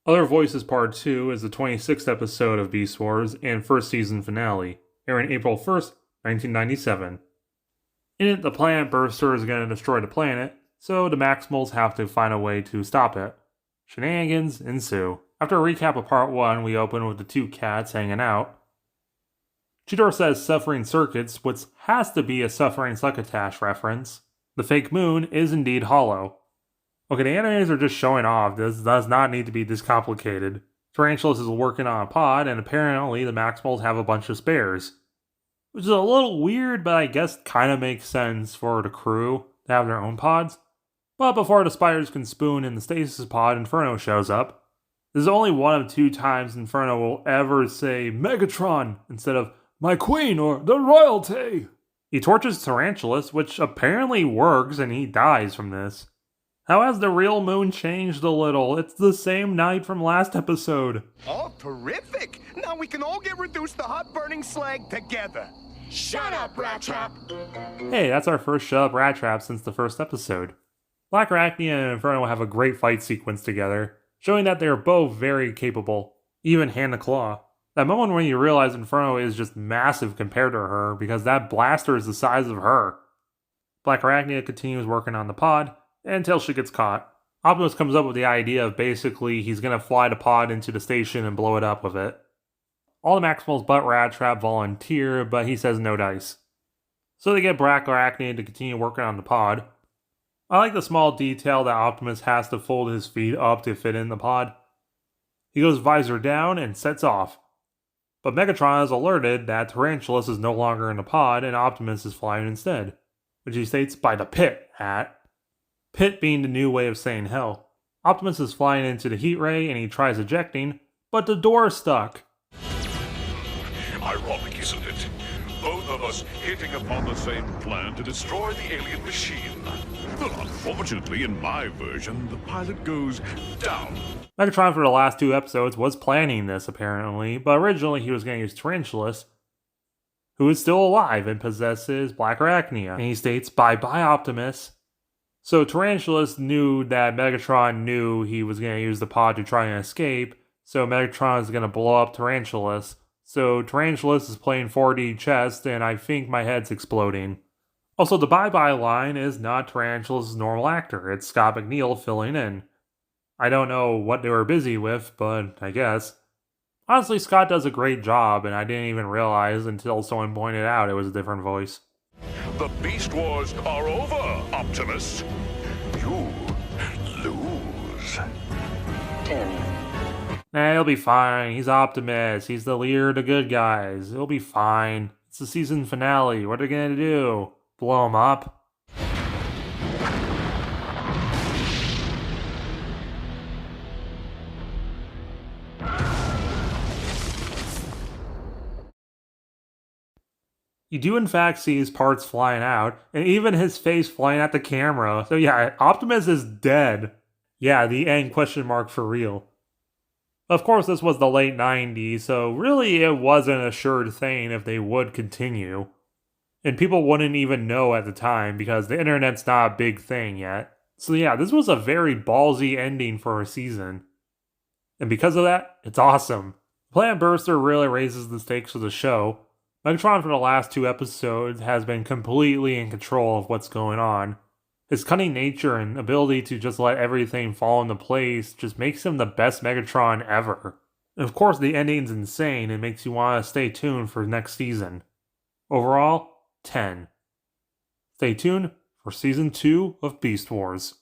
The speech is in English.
Other Voices Part 2 is the 26th episode of Beast Wars and first season finale, airing April 1st, 1997. In it, the planet burster is going to destroy the planet, so the Maximals have to find a way to stop it. Shenanigans ensue. After a recap of Part 1, we open with the two cats hanging out. Chidor says Suffering Circuits, which has to be a Suffering Succotash reference. The fake moon is indeed hollow. Okay, the animators are just showing off. This does not need to be this complicated. Tarantulas is working on a pod, and apparently the Maximals have a bunch of spares. Which is a little weird, but I guess kind of makes sense for the crew to have their own pods. But before the spiders can spoon in the stasis pod, Inferno shows up. This is only one of 2 times Inferno will ever say Megatron instead of my queen or the royalty. He torches Tarantulas, which apparently works, and he dies from this. How has the real moon changed a little? It's the same night from last episode. Oh, terrific! Now we can all get reduced to hot burning slag together. Shut up, Rat Trap! Hey, that's our first Shut Up Rat Trap since the first episode. Black Arachnia and Inferno have a great fight sequence together, showing that they are both very capable, even hand to claw. That moment when you realize Inferno is just massive compared to her, because that blaster is the size of her. Black Arachnia continues working on the pod, until she gets caught. Optimus comes up with the idea of basically he's gonna fly the pod into the station and blow it up with it. All the Maximals but Rat Trap volunteer, but he says no dice. So they get Black Arachnia to continue working on the pod. I like the small detail that Optimus has to fold his feet up to fit in the pod. He goes visor down and sets off. But Megatron is alerted that Tarantulas is no longer in the pod and Optimus is flying instead, which he states by the pit at. Pit being the new way of saying hell. Optimus is flying into the heat ray and he tries ejecting, but the door is stuck. Ironic, isn't it? Both of us hitting upon the same plan to destroy the alien machine. Well, unfortunately, in my version, the pilot goes down. Megatron for the last 2 episodes was planning this, apparently, but originally he was going to use Tarantulas, who is still alive and possesses Black Arachnia. And he states, bye-bye, Optimus. So Tarantulas knew that Megatron knew he was going to use the pod to try and escape, so Megatron is going to blow up Tarantulas. So Tarantulas is playing 4D chess, and I think my head's exploding. Also, the bye-bye line is not Tarantulas' normal actor, it's Scott McNeil filling in. I don't know what they were busy with, but I guess. Honestly, Scott does a great job, and I didn't even realize until someone pointed out it was a different voice. The Beast Wars are over, Optimus. You lose. 10. Nah, he'll be fine. He's Optimus. He's the leader of the good guys. He'll be fine. It's the season finale. What are they gonna do? Blow him up? You do in fact see his parts flying out, and even his face flying at the camera. So yeah, Optimus is dead. Yeah, the end question mark for real. Of course, this was the late 90s, so really it wasn't a sure thing if they would continue. And people wouldn't even know at the time because the internet's not a big thing yet. So yeah, this was a very ballsy ending for a season. And because of that, it's awesome. Planet Burster really raises the stakes for the show. Megatron for the last 2 episodes has been completely in control of what's going on. His cunning nature and ability to just let everything fall into place just makes him the best Megatron ever. And of course the ending's insane and makes you want to stay tuned for next season. Overall, 10. Stay tuned for Season 2 of Beast Wars.